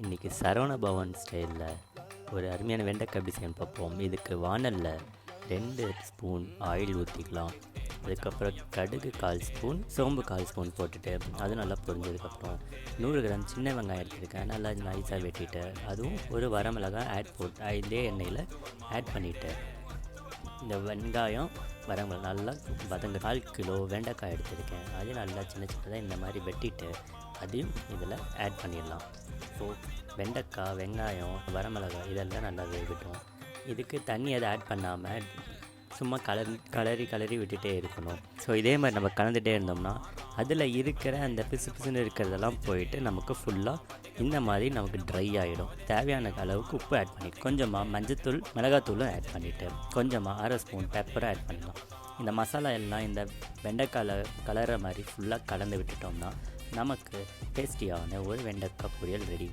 இன்றைக்கி சரவண பவன் ஸ்டைலில் ஒரு அருமையான வெண்டைக்காய் எப்படி செய்யணும் பார்ப்போம். இதுக்கு வானலில் 2 ஸ்பூன் ஆயில் ஊற்றிக்கலாம். அதுக்கப்புறம் கடுகு 1/4 ஸ்பூன், சோம்பு 1/4 ஸ்பூன் போட்டுட்டு அது நல்லா பொரிஞ்சதுக்கப்புறம் 100 கிராம் சின்ன வெங்காயம் எடுத்துருக்கேன். நல்லா நைஸாக வெட்டிட்டு அதுவும் ஒரு வரமிளகாய் இதே எண்ணெயில் ஆட் பண்ணிவிட்டு இந்த வெங்காயம் வரமிளகாய் நல்லா வதங்க 4 கிலோ வெண்டைக்காய் எடுத்துருக்கேன். அதையும் நல்லா சின்ன சின்னதாக இந்த மாதிரி வெட்டிட்டு அதையும் இதில் ஆட் பண்ணிடலாம். ஸோ வெண்டைக்காய், வெங்காயம், வரமிளகாய் இதெல்லாம் நல்லா வேகட்டும். இதுக்கு தண்ணி அதை ஆட் பண்ணாமல் சும்மா கலரி விட்டுட்டே இருக்கணும். ஸோ இதே மாதிரி நம்ம கலந்துகிட்டே இருந்தோம்னா அதில் இருக்கிற அந்த பிசுன்னு இருக்கிறதெல்லாம் போயிட்டு நமக்கு ஃபுல்லாக இந்த மாதிரி நமக்கு ட்ரை ஆகிடும். தேவையான அளவுக்கு உப்பு ஆட் பண்ணிவிட்டு கொஞ்சமாக மஞ்சத்தூள், மிளகாத்தூளும் ஆட் பண்ணிவிட்டு கொஞ்சமாக 1/2 ஸ்பூன் பெப்பரை ஆட் பண்ணலாம். இந்த மசாலா எல்லாம் இந்த வெண்டைக்காயில் கலர மாதிரி ஃபுல்லாக கலந்து விட்டுட்டோம்னா நமக்கு டேஸ்டியான ஒரு வெண்டைக்காய் பொரியல் ரெடி.